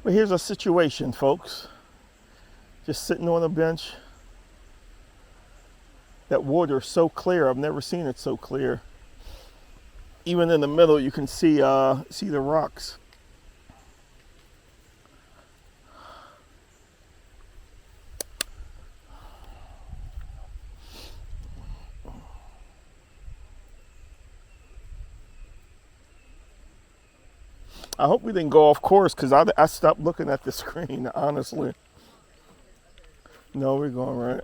Well, here's a situation, folks. Just sitting on a bench. That water is so clear. I've never seen it so clear. Even in the middle, you can see the rocks. I hope we didn't go off course because I stopped looking at the screen, honestly. No, we're going right.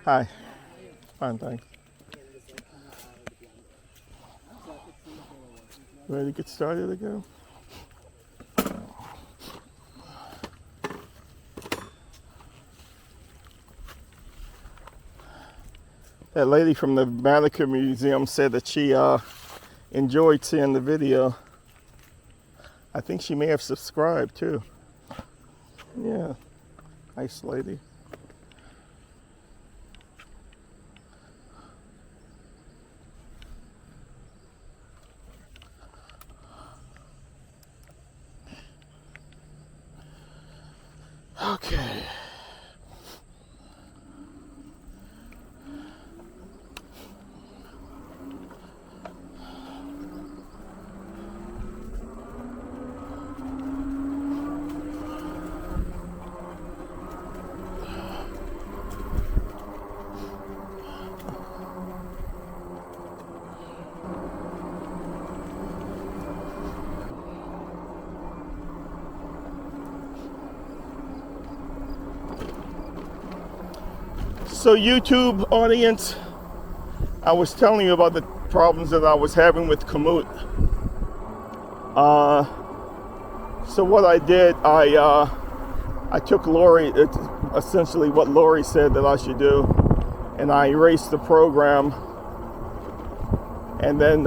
Hi. Fine, thanks. Ready to get started again? That lady from the Manicure Museum said that she enjoyed seeing the video. I think she may have subscribed too. Yeah, nice lady. Okay. So YouTube audience, I was telling you about the problems that I was having with Komoot. So what I did, I took Lori, it's essentially what Lori said that I should do, and I erased the program and then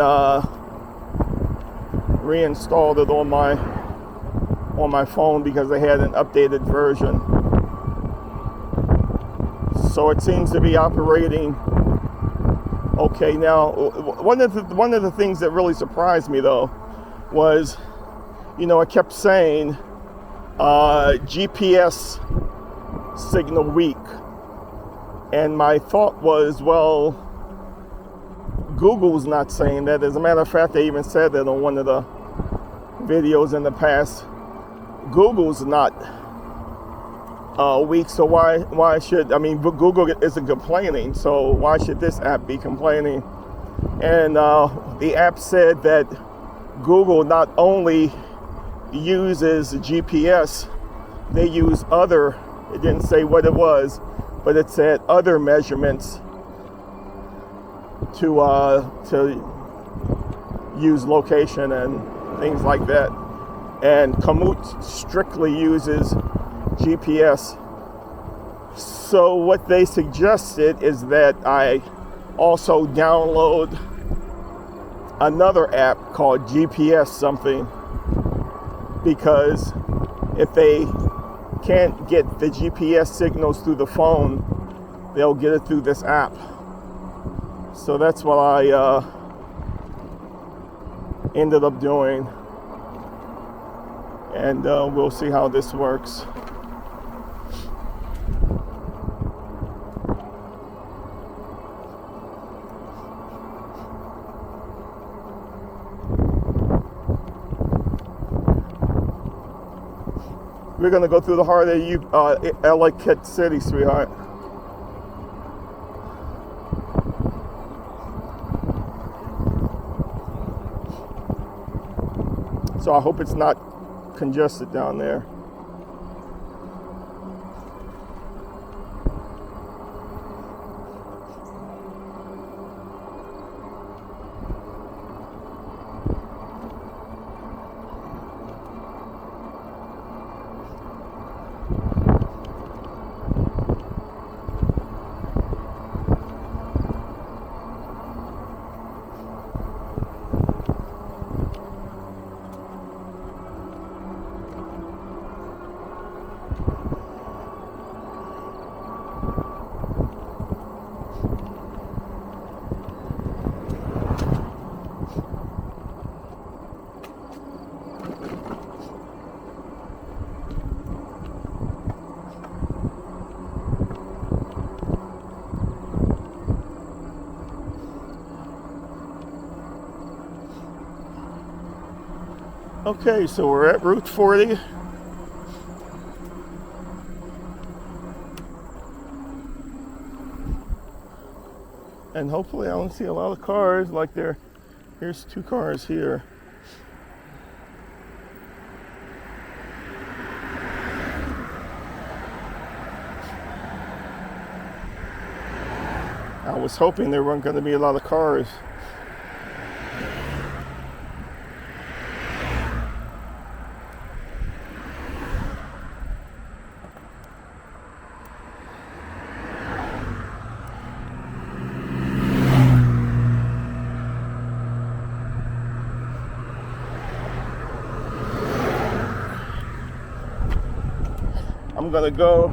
reinstalled it on my phone because they had an updated version. So it seems to be operating okay now. One of the things that really surprised me though was, I kept saying GPS signal weak, and my thought was, well, Google's not saying that. As a matter of fact, they even said that on one of the videos in the past. Google's not weak, so why should, Google isn't complaining, so why should this app be complaining? And the app said that Google not only uses GPS, they use other, it didn't say what it was, but it said other measurements to use location and things like that. And Komoot strictly uses GPS. So what they suggested is that I also download another app called GPS something, because if they can't get the GPS signals through the phone, they'll get it through this app. So that's what I ended up doing, and we'll see how this works. We're gonna go through the heart of Ellicott City, sweetheart. So I hope it's not congested down there. Okay, so we're at Route 40. And hopefully I don't see a lot of cars like there. Here's 2 cars here. I was hoping there weren't going to be a lot of cars. I'm gonna go.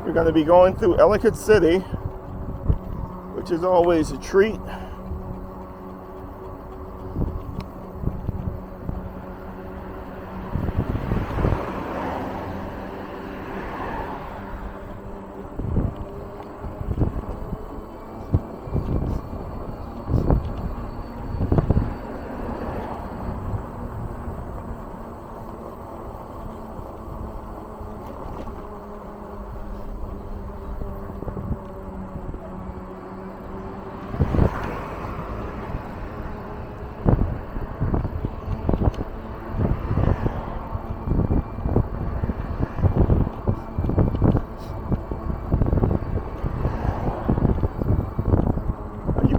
We're gonna be going through Ellicott City, which is always a treat.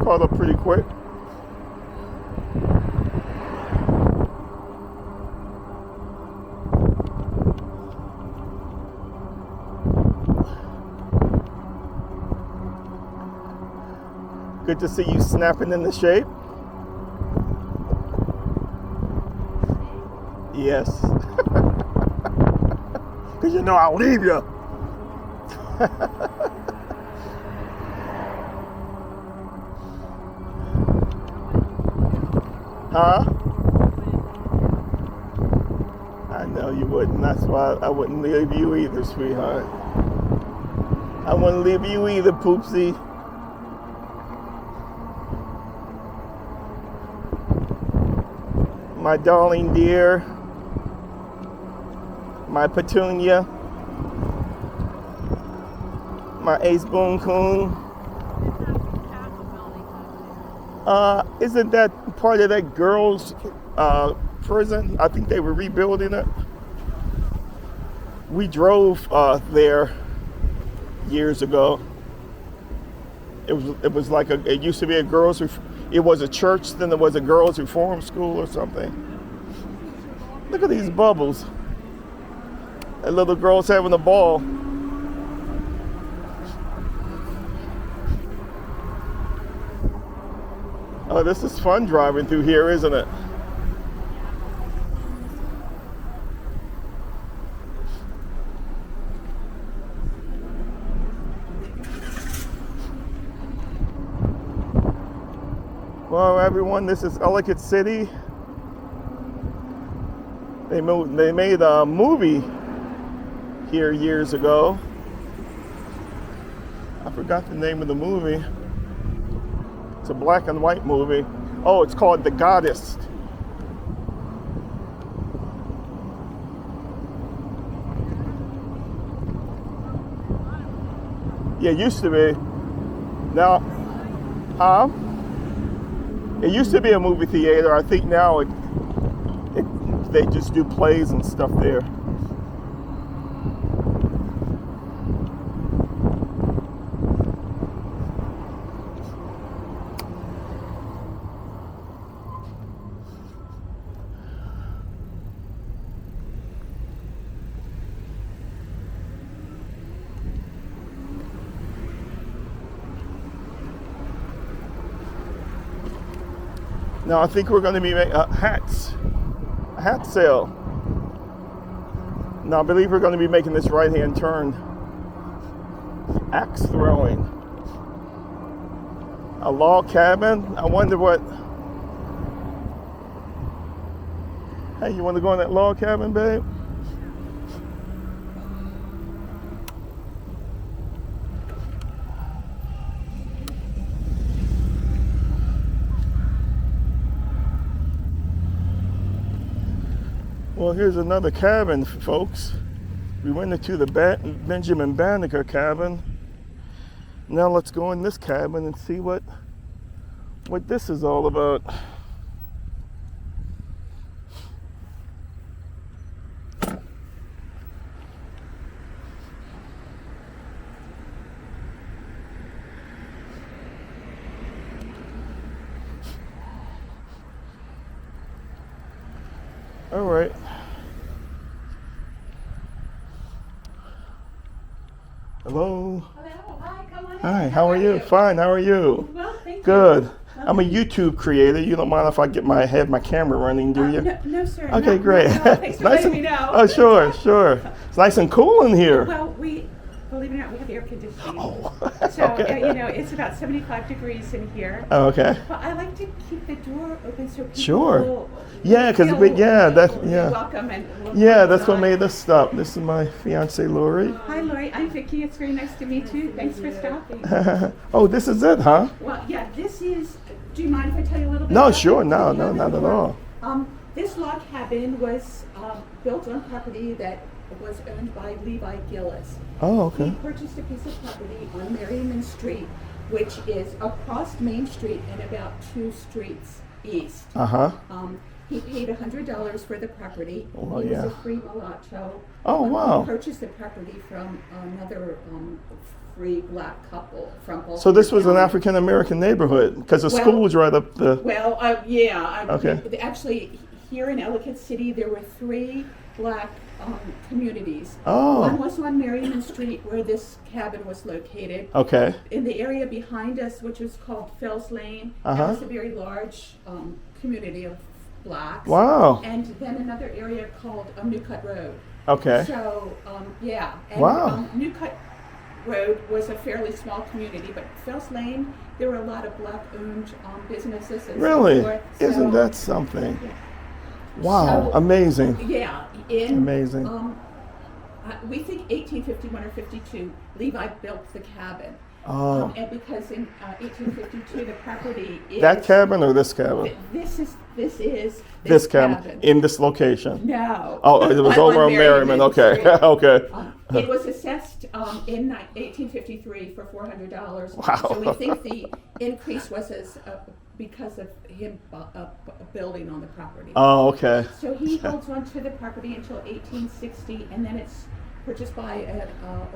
Caught up pretty quick. Good to see you snapping into shape. Yes. Because you know I'll leave you. Huh? I know you wouldn't. That's why I wouldn't leave you either, sweetheart. I wouldn't leave you either, Poopsie. My darling dear. My petunia. My ace boon coon. Isn't that part of that girls' prison? I think they were rebuilding it. We drove there years ago. It was like it used to be a girls' it was a church, then there was a girls' reform school or something. Look at these bubbles. That little girl's having a ball. Oh, this is fun driving through here, isn't it? Well, everyone, this is Ellicott City. They made a movie here years ago. I forgot the name of the movie. It's a black and white movie. Oh, it's called The Goddess. Yeah, it used to be. Now, it used to be a movie theater. I think now they just do plays and stuff there. Now I think we're going to be making a hat sale. Now I believe we're going to be making this right-hand turn. Axe throwing. A log cabin. I wonder what. Hey, you want to go in that log cabin, babe? Well, here's another cabin, folks. We went into the Benjamin Banneker cabin. Now let's go in this cabin and see what this is all about. All right. Hello. Hello. Hi. Come on in. Hi. How are you? Fine. How are you? Well, thank you. Good. I'm a YouTube creator. You don't mind if I have my camera running, do you? No, sir. Okay, no, great. No, thanks for letting me know. Oh, sure. It's nice and cool in here. Well, believe it or not, we have air conditioning. Oh, So, okay. it's about 75 degrees in here. Oh, okay. But I like to keep the door open so people Sure. feel welcome and That's what made us stop. This is my fiance, Lori. Hi, Lori. I'm Vicki. It's very nice to meet you. Thanks for stopping. Oh, this is it, huh? Well, yeah, this is. Do you mind if I tell you a little bit? No, about sure. it? No, not at all. This log cabin was built on property that was owned by Levi Gillis. Oh, He okay. purchased a piece of property on Merriman Street, which is across Main Street and about 2 streets east. Uh-huh. He paid $100 for the property. Oh, He yeah. was a free mulatto. Oh, wow. He purchased the property from another free black couple from Wallke. So this was an African American neighborhood because the school was right up the. Well, Okay. Actually, here in Ellicott City, there were 3 black communities. Oh. One was on Merriman Street, where this cabin was located. Okay. In the area behind us, which was called Fells Lane, that was a very large community of blacks. Wow. And then another area called New Cut Road. Okay. So, And, Wow. New Cut Road was a fairly small community, but Fells Lane, there were a lot of black-owned businesses and Really? so forth. Isn't So, that something? yeah. Wow. So- Amazing. Yeah. Amazing. We think 1851 or 52, Levi built the cabin. Oh. And because in 1852, the property is... That cabin or this cabin? This is This cabin in this location. No. Oh, it was over on Merriman. Okay. Street. Okay. It was assessed in 1853 for $400. Wow. So we think the increase was because of him building on the property. Oh, okay. So he holds on to the property until 1860, and then it's purchased by a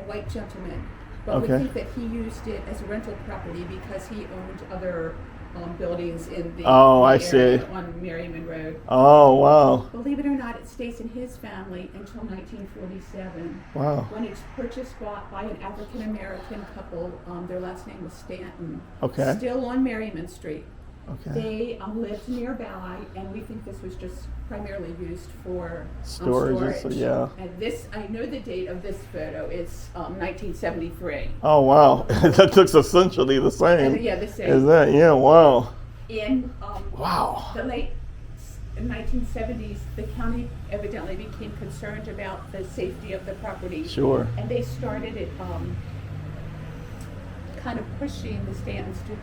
white gentleman. But we Okay. think that he used it as a rental property because he owned other buildings in the Oh, I area see. on Merriman Road. Oh, wow. Believe it or not, it stays in his family until 1947, Wow. when it's purchased by an African American couple. Their last name was Stanton. Okay. Still on Merriman Street. Okay. They lived nearby, and we think this was just primarily used for Storage, storage. yeah. And this, I know the date of this photo. It's 1973. Oh, wow. That looks essentially the same. Yeah, the same. Is that? Yeah, wow. In Wow. the late 1970s, the county evidently became concerned about the safety of the property. Sure. And they started it, kind of pushing the Stantons to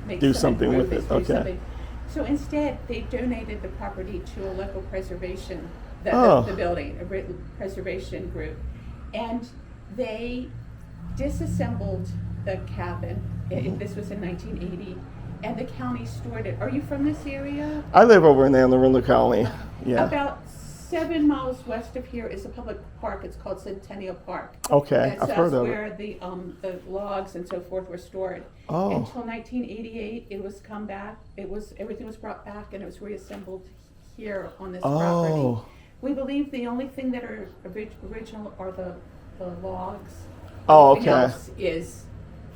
make Do some something with it, improvements, do okay. something. So instead, they donated the property to a local preservation, Oh. the building, a preservation group. And they disassembled the cabin. This was in 1980. And the county stored it. Are you from this area? I live over in Anne Arundel Colony. Yeah. About 7 miles west of here is a public park. It's called Centennial Park. Okay, I've heard of it. That's where the logs and so forth were stored. Oh. Until 1988, it was come back. Everything was brought back and it was reassembled here on this property. Oh. We believe the only thing that are original are the logs. Oh, Everything okay. else is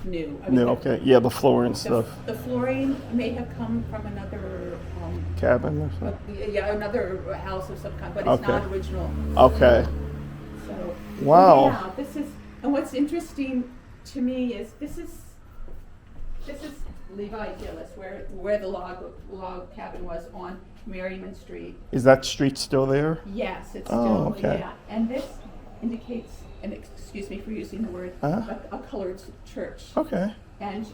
new. I mean, No, okay. Yeah, the floor and The, stuff. the flooring may have come from another Cabin or something. another house of some kind, but it's Okay. not original. Okay. So, Wow. yeah, and what's interesting to me is this is Levi Gillis, where the log cabin was on Merriman Street. Is that street still there? Yes, it's Oh, still, okay. yeah. And this indicates, and excuse me for using the word, a colored church. Okay. And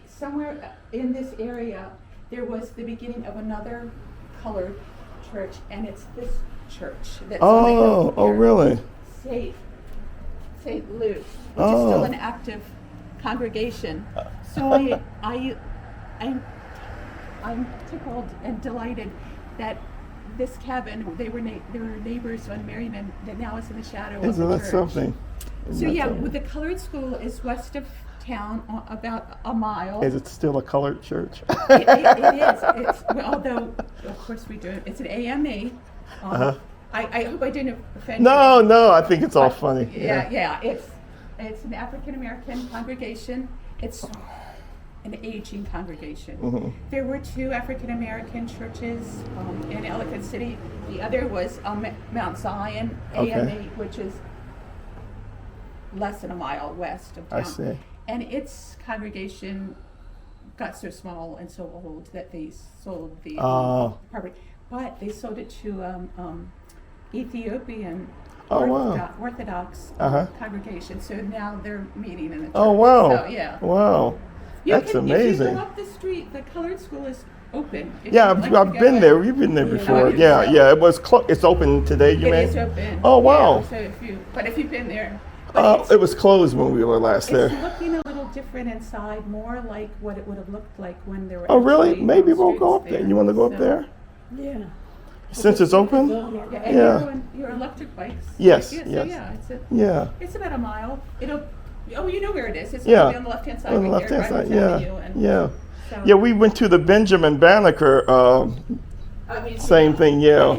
somewhere in this area, there was the beginning of another colored church, and it's this church that's on the hill Oh, here. really? St. Luke, which is still an active congregation. So I'm tickled and delighted that this cabin, they were neighbors on Merriman, that now is in the shadow of the Isn't church. that something? So yeah, the colored school is west of town, about a mile. Is it still a colored church? It is. Although, of course, we do. It's an AME. I hope I didn't offend you. No, I think it's all funny. Yeah. It's an African American congregation. It's an aging congregation. Mm-hmm. There were 2 African American churches in Ellicott City. The other was Mount Zion AME, which is less than a mile west of town. I see. And its congregation got so small and so old that they sold the property. But they sold it to Ethiopian Orthodox congregation. So now they're meeting in the church. Oh, wow. So, yeah. Wow. That's amazing. If you go up the street, the colored school is open. Yeah, I've been there. We've been there before. Yeah. It was it's open today, you mean? It is open. Oh, wow. Yeah, so if you've been there. It was closed when we were last there. It's looking a little different inside, more like what it would have looked like when there were. Oh, really? actually Maybe we'll go up streets there. You want to go up there? Yeah. Since it's open? Yeah. And your electric bikes. Yes, Yeah, so yes. yeah, it's about a mile. You know where it is. It's Yeah. gonna be on the left-hand side. On the right there, left-hand right in side, front of you, and yeah. so- Yeah, we went to the Benjamin Banneker, same thing, yeah.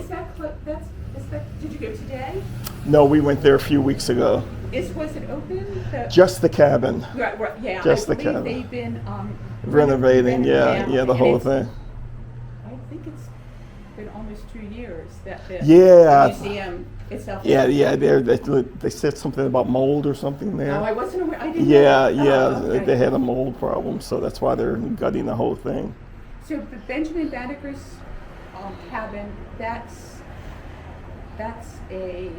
Did you go today? No, we went there a few weeks ago. Was it open? Just the cabin. Right, yeah. Just I the believe cabin. they've been Renovating, yeah, the and whole it's- thing. I think it's been almost 2 years that the Yeah. museum itself. Yeah, they said something about mold or something there. Oh, I wasn't aware. I didn't Yeah, know. Oh, okay. they had a mold problem, so that's why they're gutting the whole thing. So the Benjamin Banneker's cabin, that's a,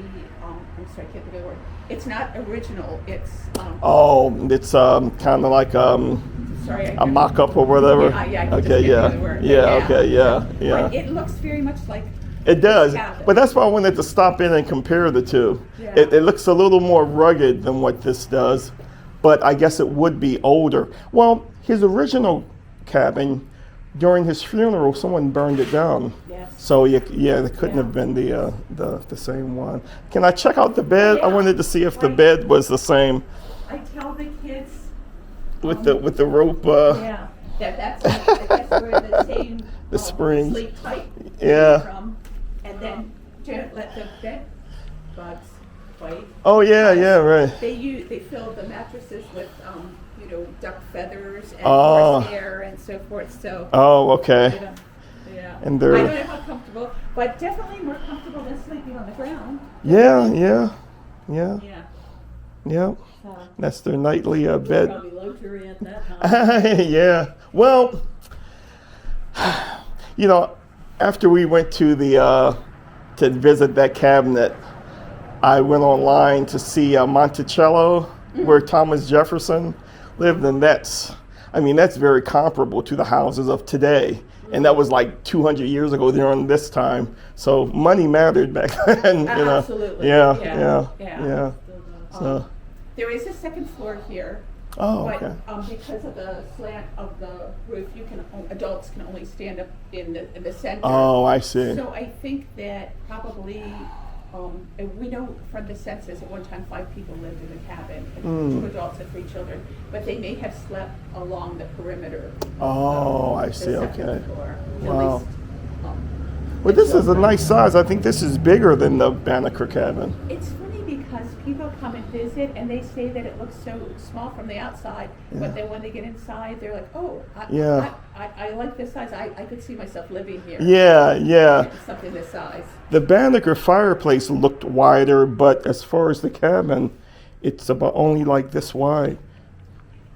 I'm sorry, I can't think of the word. It's not original, it's, It's kind of like sorry. a mock-up or whatever. Yeah, I can Okay, just yeah, get the word. yeah, okay, yeah, But yeah. it looks very much like. It does, cabin. but that's why I wanted to stop in and compare the two. Yeah. It looks a little more rugged than what this does, but I guess it would be older. Well, his original cabin, during his funeral, someone burned it down. Yes. So it couldn't have been the same one. Can I check out the bed? I Yeah. wanted to see if the Right. bed was the same I tell the kids, with the rope. yeah, that's where the same The springs. sleep tight Yeah. came from, and then don't let the bed bugs bite. Oh yeah, right. They fill the mattresses with duck feathers and Oh. horsehair and so forth. So Oh, okay. yeah. And I they're- don't know how comfortable, but definitely more comfortable than sleeping on the ground. Yeah. Yeah. So, That's their nightly bed. Probably luxury at that time. Yeah. Well, after we went to to visit that cabinet, I went online to see Monticello, where Thomas Jefferson lived, and that's very comparable to the houses of today. And that was like 200 years ago during this time. So money mattered back then, Absolutely. Yeah. So, there is a second floor here. okay. But because of the slant of the roof, adults can only stand up in the center. Oh, I see. So I think that probably, and we know from the census at one time 5 people lived in the cabin, and 2 adults and 3 children, but they may have slept along the perimeter. Oh, I the see. second Okay. floor, at Wow. least, Well, this is a nice size. I think this is bigger than the Banneker cabin. It's funny because people come and visit and they say that it looks so small from the outside, but then when they get inside, they're like, "Oh, I like this size. I could see myself living here." Yeah. Something this size. The Banneker fireplace looked wider, but as far as the cabin, it's about only like this wide.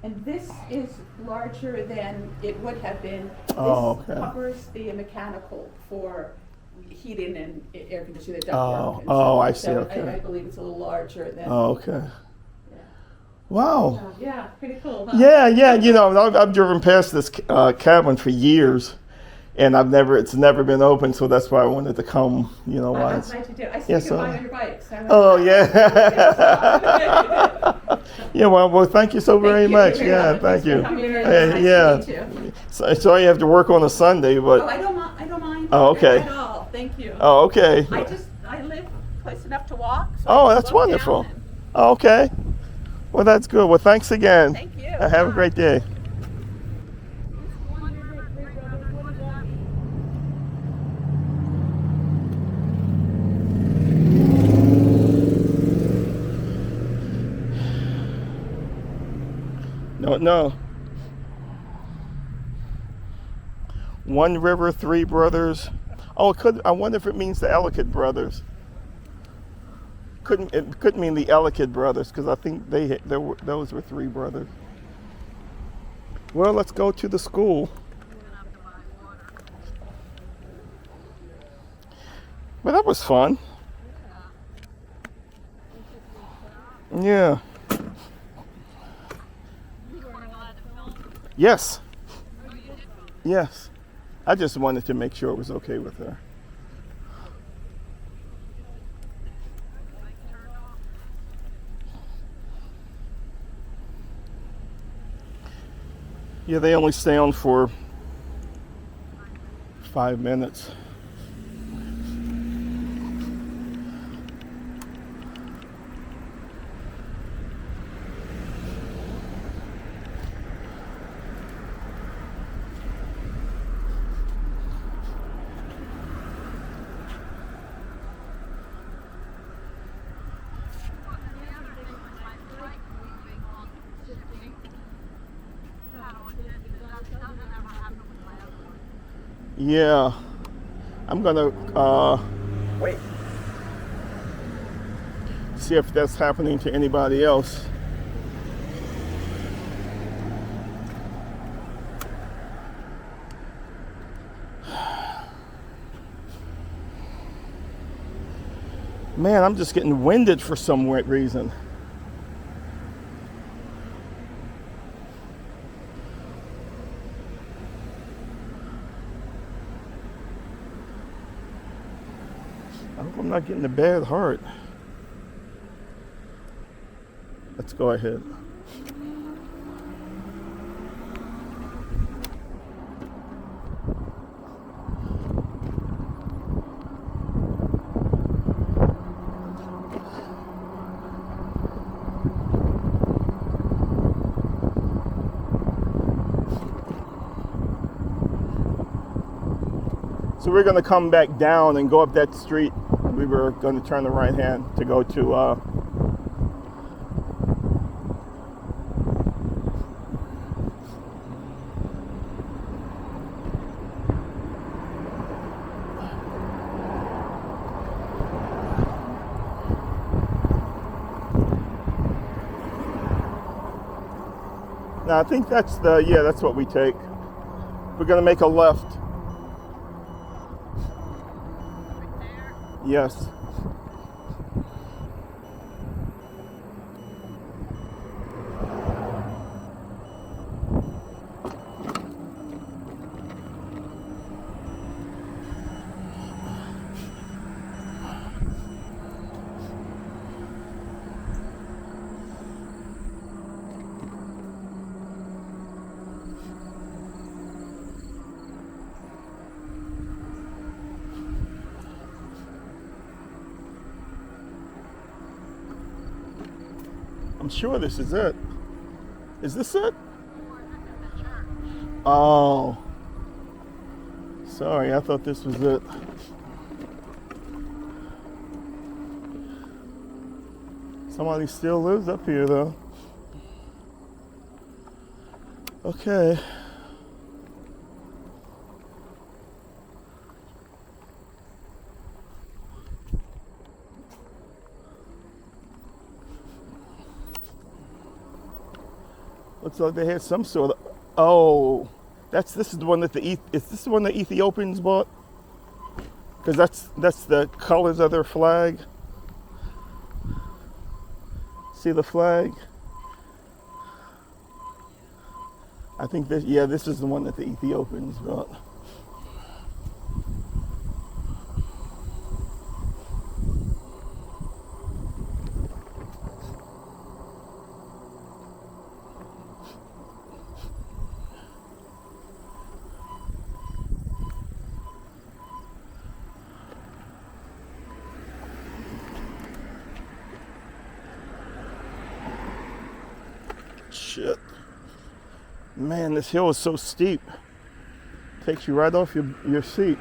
And this is larger than it would have been. Oh, This okay. covers the mechanical for heating and air conditioning, the Oh, ductwork. and oh, so I on. see, So okay. I believe it's a little larger than. Oh, okay. Yeah. Wow. Yeah, pretty cool, huh? Yeah, you know, I've driven past this cabin for years, and it's never been open, so that's why I wanted to come, you know, I'm once. glad you did. I see Yeah, you so- can buy on your bikes. Oh, yeah. Yeah, well, thank you so very much. Yeah, thank you. Yeah. So you have to work on a Sunday, Oh, but, I don't mind. I don't mind. Oh, okay. At all. Thank you. oh, okay. I live close enough to walk. So Oh, I that's can walk wonderful. down and- Oh, okay. Well, that's good. Well, thanks again. Thank you. Have a Bye. great day. No. One River, Three Brothers. Oh, I wonder if it means the Ellicott brothers. It couldn't mean the Ellicott brothers because I think those were three brothers. Well, let's go to the school. But that was fun. Yeah. Yes. Yes. I just wanted to make sure it was okay with her. Yeah, they only stay on for 5 minutes. Yeah, I'm gonna wait. See if that's happening to anybody else. Man, I'm just getting winded for some weird reason. I hope I'm not getting a bad heart. Let's go ahead. So we're going to come back down and go up that street. We were going to turn the right hand to go to now I think that's that's what we take. We're going to make a left. Yes. I'm sure this is it. Is this it? Oh. Sorry, I thought this was it. Somebody still lives up here though. Okay. Looks like they had some sort of. Oh, this is the one that is this the one the Ethiopians bought? Because that's the colors of their flag. See the flag? I think this is the one that the Ethiopians bought. Shit. Man, this hill is so steep. Takes you right off your seat.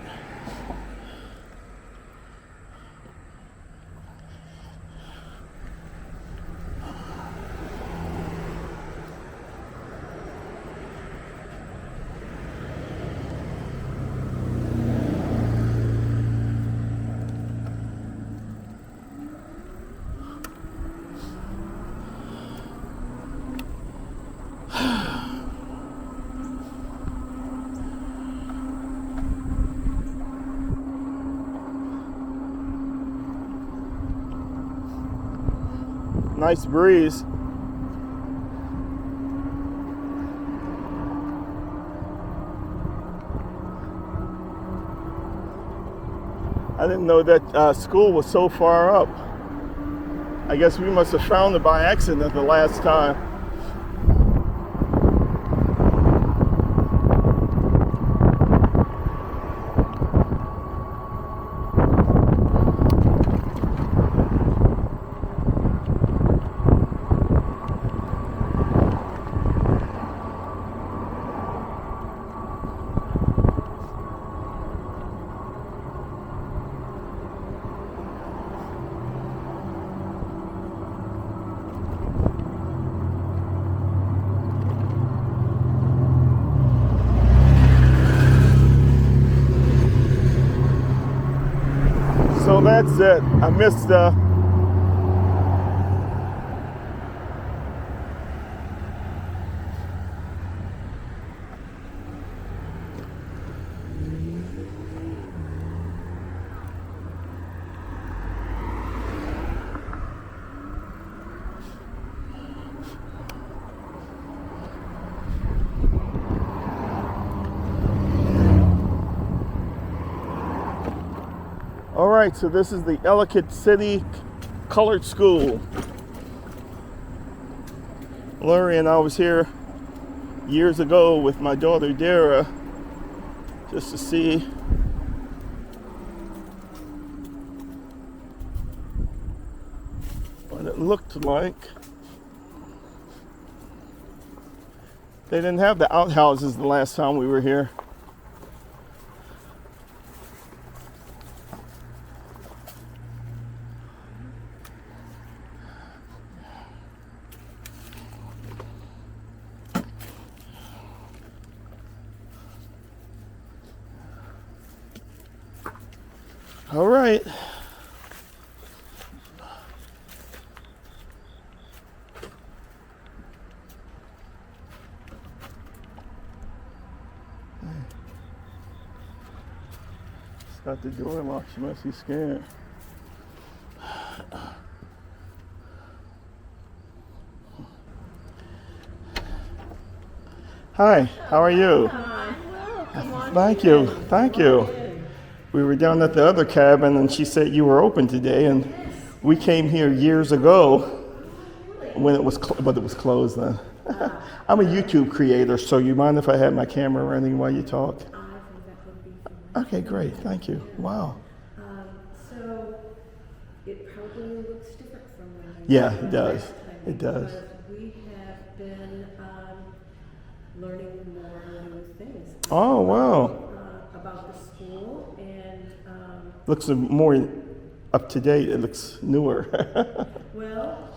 Nice breeze. I didn't know that school was so far up. I guess we must have found it by accident the last time. So that's it. I missed All right, so this is the Ellicott City Colored School. Lori and I was here years ago with my daughter Dara just to see what it looked like. They didn't have the outhouses the last time we were here. All right. Got the door locked. She must be scared. Hi, how are you? Thank you, thank you. We were down at the other cabin and she said you were open today, and we came here years ago when it was but it was closed then. I'm a YouTube creator, so you mind if I have my camera running while you talk? I think that would be fine. Okay, great, thank you. Wow. So it probably looks different from when Yeah, it does. It does. Because we have been learning more new things. Oh, wow. About the school and Looks more up to date. It looks newer. well,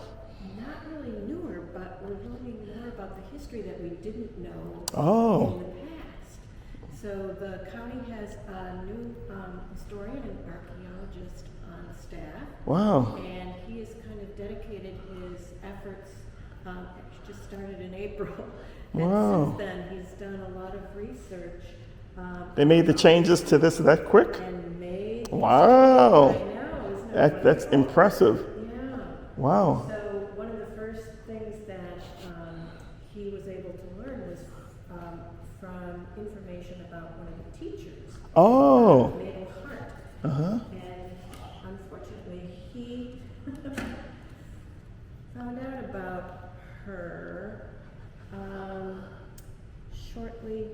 not really newer, but we're learning more about the history that we didn't know Oh. in the past. So the county has a new historian and archaeologist on staff. Wow. And he has kind of dedicated his efforts It just started in April. Wow. And since then, he's done a lot of research. They made the changes to this that quick? And made. Wow. I know, isn't it That's wonderful? impressive. Yeah. Wow. So one of the first things that he was able to learn was from information about one of the teachers, Oh. Mabel Hart. Uh-huh. And unfortunately, he found out about her shortly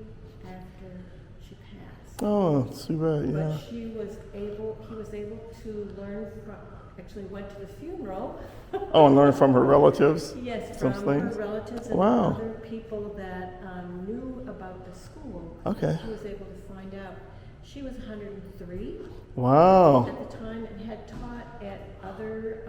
after she passed. Oh, too bad, yeah. But he was able to learn from, actually went to the funeral. Oh, and learn from her relatives? Yes, Some from her things? relatives and Wow. other people that knew about the school. Okay. He was able to find out. She was 103 Wow. at the time and had taught at other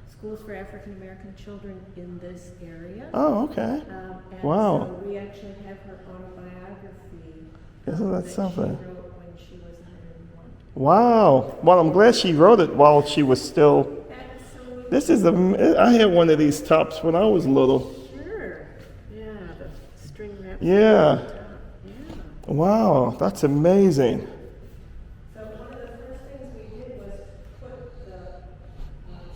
schools for African American children in this area. Oh, okay. And Wow. so we actually have her autobiography Isn't that something? she wrote when she was 101. Wow. Well, I'm glad she wrote it while she was still. Absolutely. This is I had one of these tops when I was little. Sure. Yeah, the string wrapped. Yeah. Yeah. Wow, that's amazing. So one of the first things we did was put the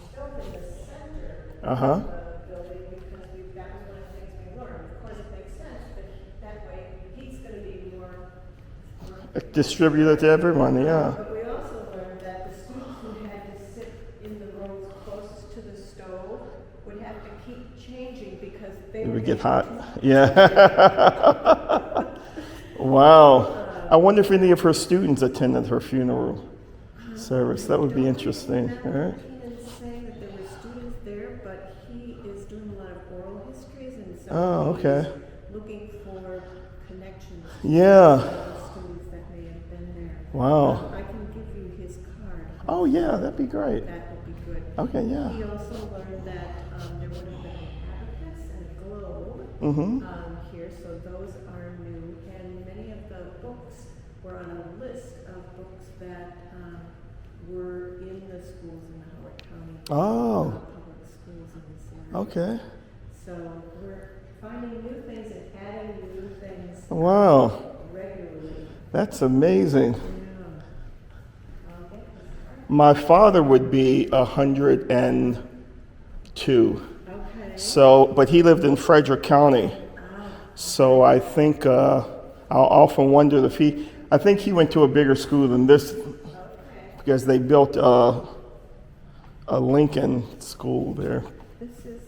stove in the center Uh-huh. of the building because that was one of the things we learned. Of course, it makes sense, but that way heat's going to be more. Distributed to everyone, yeah. But we also learned that the students who had to sit in the rows closest to the stove would have to keep changing because they It were would get getting hot. Yeah. Wow. I wonder if any of her students attended her funeral service. That would be interesting. All right. Keenan's saying that there were students there, but he is doing a lot of oral histories and so Oh, okay. he's looking for connections Yeah. to the students that may have been there. Wow. I can give you his card. Oh, yeah, that'd be great. That would be good. Okay, yeah. He also learned that there would have been an abacus and a globe Mm-hmm. here, so those are new. And many of the books were on a list of books that were in the schools in the Howard County Oh, public schools in this area. okay. So we're finding new things and adding new things Wow. regularly. That's amazing. Yeah. I'll get this. My father would be 102. Okay. So, but he lived in Frederick County. So I think I'll often wonder if I think he went to a bigger school than this because they built a Lincoln school there. This is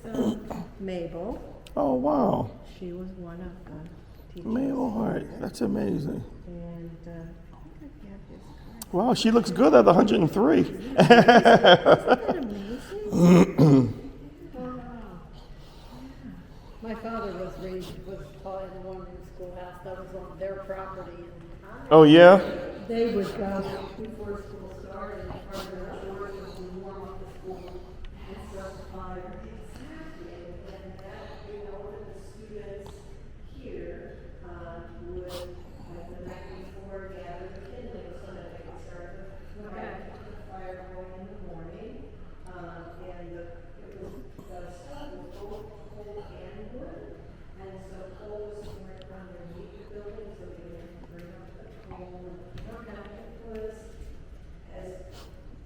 Mabel. Oh, wow. She was one of the teachers. Mabel Hart. That's amazing. And I think I have his card. Wow, she looks good at 103. Isn't that amazing? Wow. My father was taught in the Warren Schoolhouse that was on their property. And Oh, yeah? they would go before school started and part of their chores was to warm up the school and set the fire. And that, we know that the students here would, like the night before, gather the kindling so that they could start the fire going in the morning. And the stuff was both coal and wood. And so coal was stored underneath the building so they didn't have to bring up the coal. Now, it was, as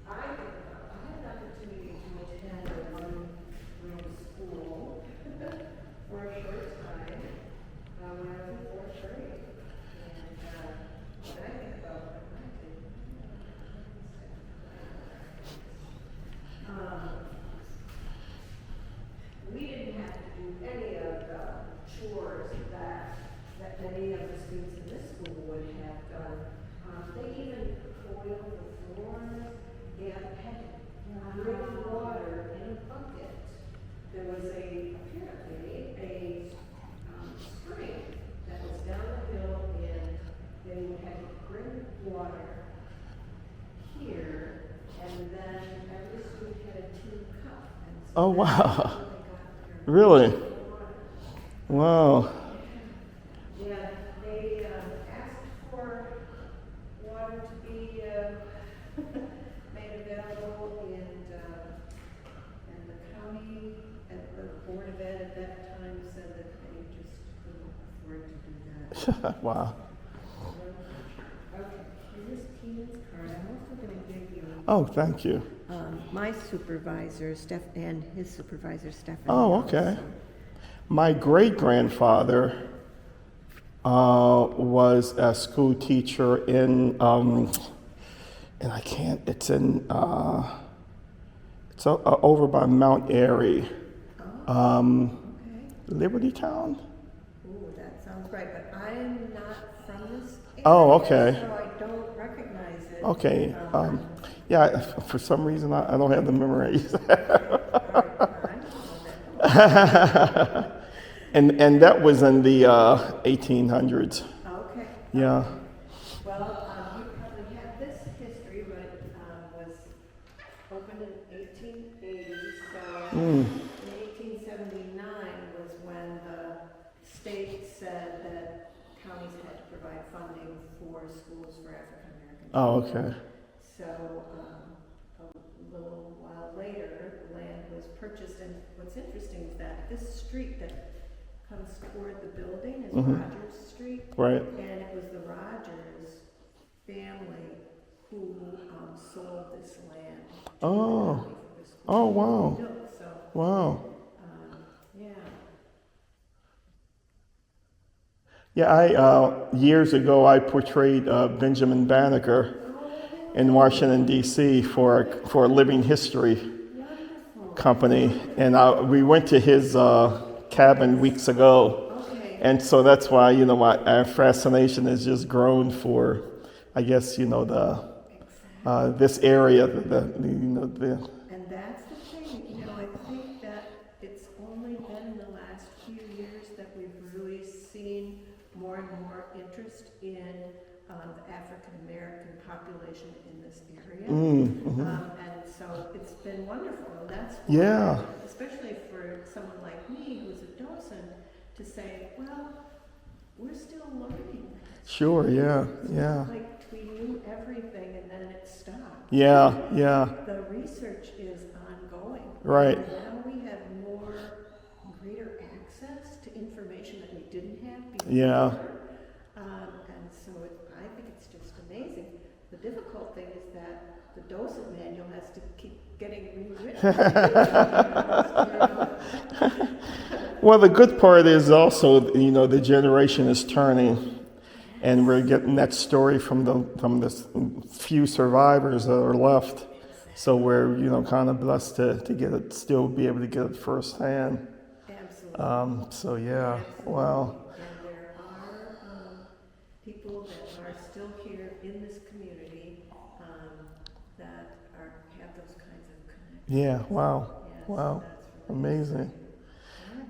I think about, I had an opportunity to attend a one-room school for a short time when I was in fourth grade. And when I think about what I did, we didn't have to do any of the chores that many of the students in this school would have done. They even oiled the floors and had to bring water in a bucket. There was apparently a spring that was down the hill and they would have to bring water here and then every student had a tin cup. And so Oh, that's wow. how they got their Really? water. Wow. Yeah, they asked for water to be made available and the county and the Board of Ed at that time said that they just couldn't afford to do that. Wow. Okay, here's Tina's card. I'm also going to give you Oh, thank you. my supervisor, and his supervisor, Stephanie. Oh, okay. My great-grandfather was a school teacher in, and I can't, it's in, it's over by Mount Airy, Okay. Liberty Town? Ooh, that sounds right, but I am not from this area. Oh, okay. So I don't recognize it. Okay. Yeah, for some reason I don't have the memories. And that was in the 1800s. Okay. Yeah. Well, you probably have this history, but it was opened in 1880, so in 1879 was when the state said that counties had to provide funding for schools for African Americans. Oh, okay. So a little while later, the land was purchased, and what's interesting is that this street that comes toward the building is Rogers Street. Right. And it was the Rogers family who sold this land to the Oh. county for the school. Oh, wow. So, Wow. yeah. Yeah, I years ago I portrayed Benjamin Banneker in Washington D.C. for a living history company, and we went to his cabin weeks ago, Okay. and so that's why our fascination has just grown for, I guess the this area, the And that's the thing, I think that it's only been in the last few years that we've really seen more and more interest in the African American population in this area. And so it's been wonderful, and that's why, Yeah. especially for someone like me who's a docent, to say, well, we're still learning. Sure, yeah, yeah, Like we knew everything and then it stopped. yeah, yeah, The research is ongoing. Right. And now we have greater access to information that we didn't have before. Yeah. And so I think it's just amazing. The difficult thing is that the docent manual has to keep getting rewritten. Well, the good part is also, the generation is turning, and we're getting that story from the few survivors that are left. So we're, kind of blessed to get it, still be able to get it firsthand. Absolutely. So yeah, wow. And there are people that are still here in this community that have those kinds of connections. Yeah, wow, Yes, wow, that's really amazing.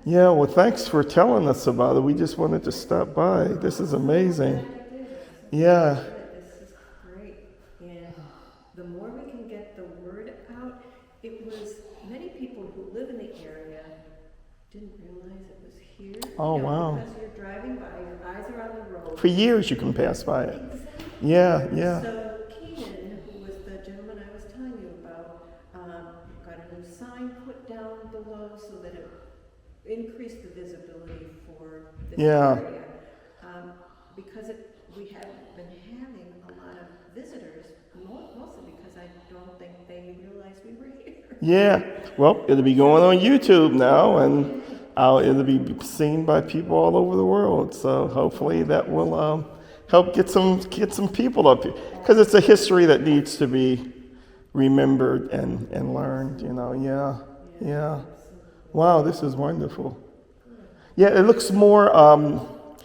Yeah, well, thanks for telling us about it. We just wanted to stop by. This is amazing. Yeah. This is great. And the more we can get the word out, it was many people who live in the area didn't realize it was here. Oh, wow. Because you're driving by, your eyes are on the road. For years you can pass by it. Exactly. Yeah, yeah. So Keenan, who was the gentleman I was telling you about, got a new sign put down below so that it increased the visibility for this Yeah. area. Because we haven't been having a lot of visitors, mostly because I don't think they realized we were here. Yeah. Well, it'll be going on YouTube now, and it'll be seen by people all over the world. So hopefully that will help get some people up here, because it's a history that needs to be remembered and learned. Yeah, yeah. Wow, this is wonderful. Yeah, it looks more.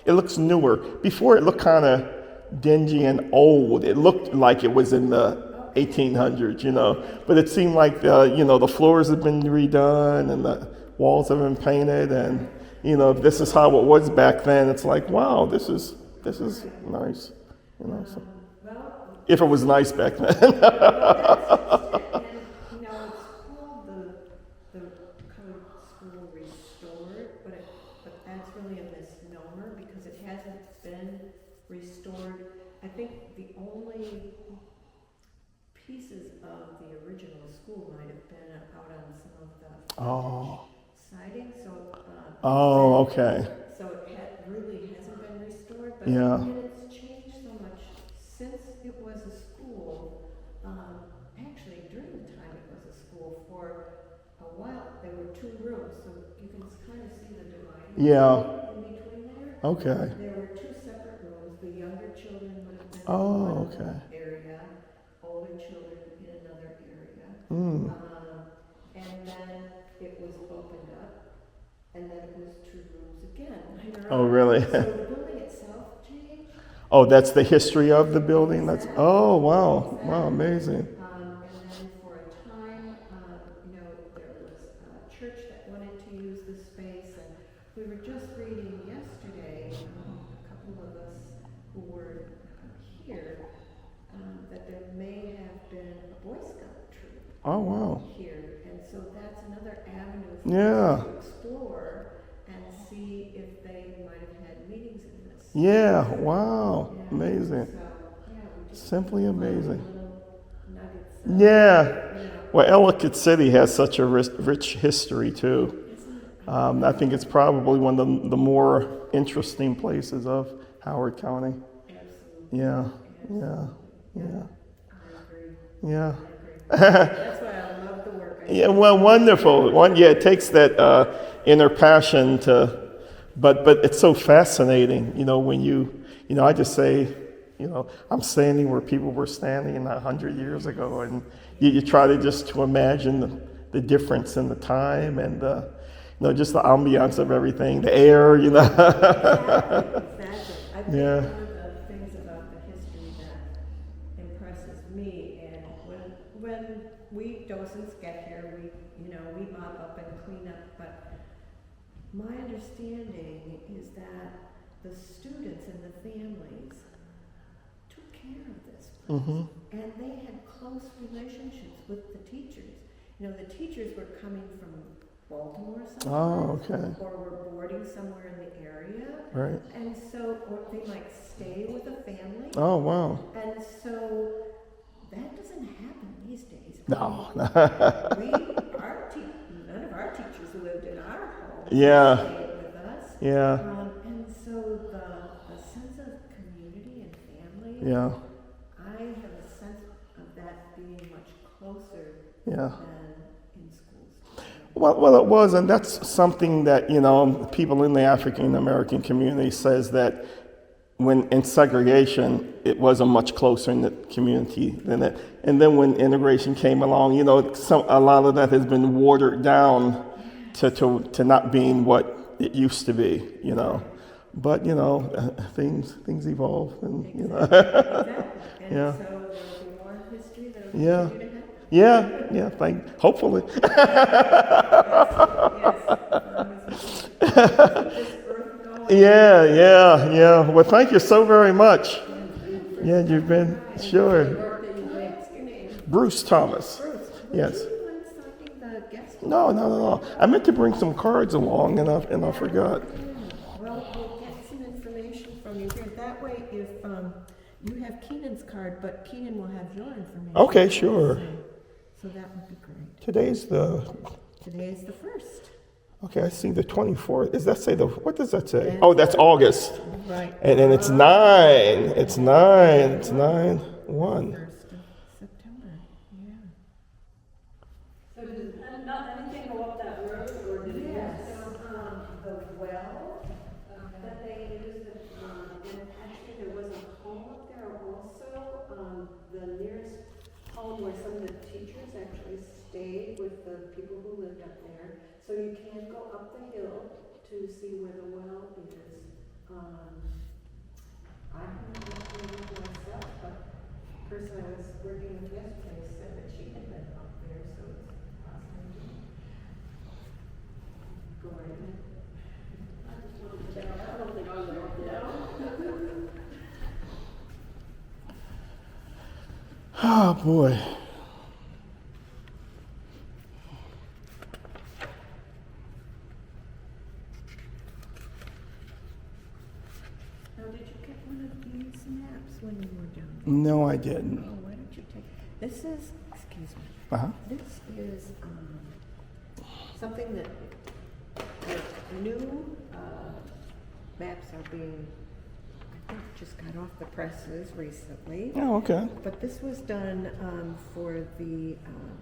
It looks newer. Before it looked kind of dingy and old. It looked like it was in the 1800s, But it seemed like the floors have been redone and the walls have been painted, and if this is how it was back then, it's like, wow, this is nice, So, if it was nice back then. And, it's called the Colored School Restored, but that's really a misnomer because it hasn't been restored. I think the only pieces of the original school might have been out on some of the Oh, siding, so. Oh, okay. So it really hasn't been restored, but. Yeah. And it's changed so much since it was a school. Actually, during the time it was a school, for a while, there were 2 rooms, so you can kind of see the divide. Yeah. In between there. Okay. There were 2 separate rooms. The younger children would have been Oh, in okay. one area, older children in another area. Mm. And then it was opened up, and then it was 2 rooms again. Oh, really? So the building itself changed. Oh, that's the history of the building? That's, oh, wow. Wow, amazing. And then for a time, there was a church that wanted to use the space, and we were just reading yesterday, a couple of us who were here, that there may have been a Boy Scout troop Oh, wow. here, and so that's another avenue Yeah. for us to explore and see if they might have had meetings in this. Yeah, wow. Yeah. Amazing. So, yeah, we just Simply find amazing. little nuggets of, Yeah. Well, Ellicott City has such a rich history, too. I think it's probably one of the more interesting places of Howard County. Absolutely. Yeah, yeah, yeah, I agree. yeah. That's why I love the work I do. Yeah, well, wonderful. Yeah, it takes that inner passion to, but it's so fascinating, when I just say, I'm standing where people were standing 100 years ago, and you try to imagine the difference in the time and just the ambiance of everything, the air, Exactly. I think Yeah. one of the things about the history that impresses me, and when we docents get here, we mop up and clean up, but my understanding is that the students and the families took care of this place, and they had close relationships with the teachers. The teachers were coming from Baltimore somewhere. Oh, okay. Or were boarding somewhere in the area. Right. And so, or they might stay with a family. Oh, wow. And so, that doesn't happen these days. No. None of our teachers lived in our home. Yeah. They stayed with us. Yeah. And so, the sense of community and family. Yeah. I have a sense of that being much closer Yeah. than in schools. Well, it was, and that's something that, people in the African American community says that when in segregation, it wasn't much closer in the community than it. And then when integration came along, a lot of that has been watered down to not being what it used to be, But, things evolve, and, Exactly. And Yeah. so there'll be more history that'll Yeah. continue to happen. Yeah, hopefully. Yes. This earth going. Yeah. Well, thank you so very much. Yeah, you've been, sure. What's your name? Bruce Thomas. Bruce. Yes. Would you mind signing the guest? No. I meant to bring some cards along, and I forgot. Well, we'll get some information from you here. That way, if you have Keenan's card, but Keenan will have your information. Okay, sure. So that would be great. Today is the 1st. Okay, I see the 24th. Does that say what does that say? Oh, that's August. Right. And it's 9. It's 9. It's 9/1. 1st of September. Yeah. So did not anything go up that road, or did it? Yes. The well that they used, and actually there was a home up there also. The nearest home where some of the teachers actually stayed with the people who lived up there. So you can go up the hill to see where the well is. I haven't been there myself, but the person I was working with yesterday said that she had been up there, so it's possible. Go right ahead. I just wanted to check. I don't think I'm there. Oh, boy. Now, did you get one of these maps when you were down? No, I didn't. Oh, why don't you take, this is, excuse me, Uh-huh. this is, something that new maps are being, I think, just got off the presses recently. Oh, okay. But this was done for the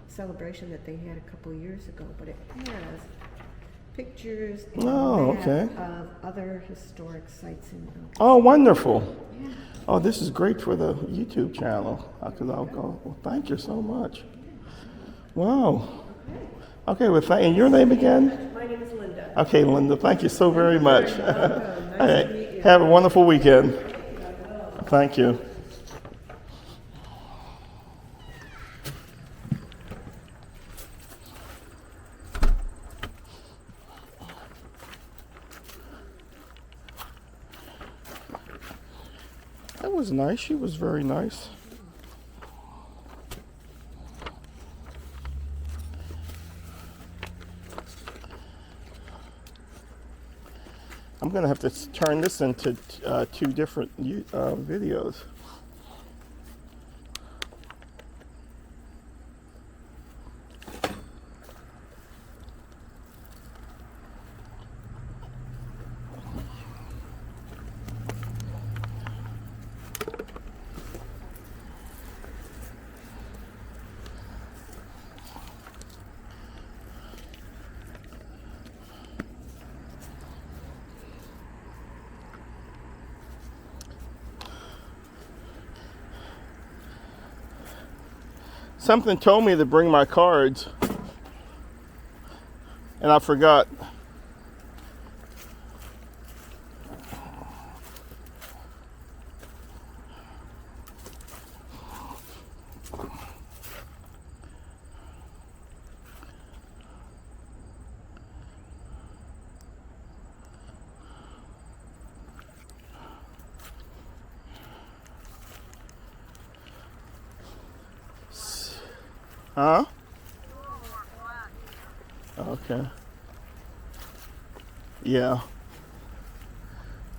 celebration that they had a couple years ago, but it has pictures and Oh, map okay. of other historic sites in Ellicott. Oh, wonderful. Oh, this is great for the YouTube channel. Because I'll go, well, thank you so much. Wow. Okay, well, and your name again? My name is Linda. Okay, Linda, thank you so very much. Nice All right, to meet you. have a wonderful weekend. Thank you. That was nice. She was very nice. I'm going to have to turn this into 2 different videos. Something told me to bring my cards, and I forgot. Huh? Okay. Yeah.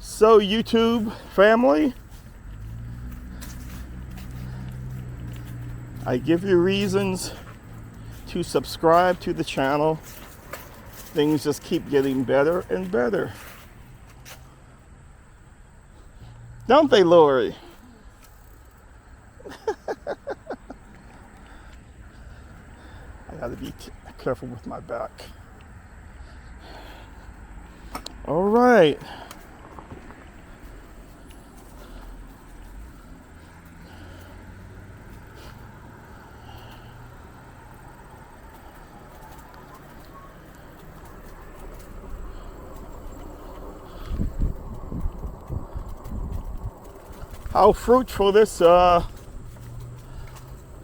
So, YouTube family, I give you reasons to subscribe to the channel. Things just keep getting better and better. Don't they, Lori? I gotta be careful with my back. All right. How fruitful this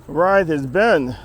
ride has been.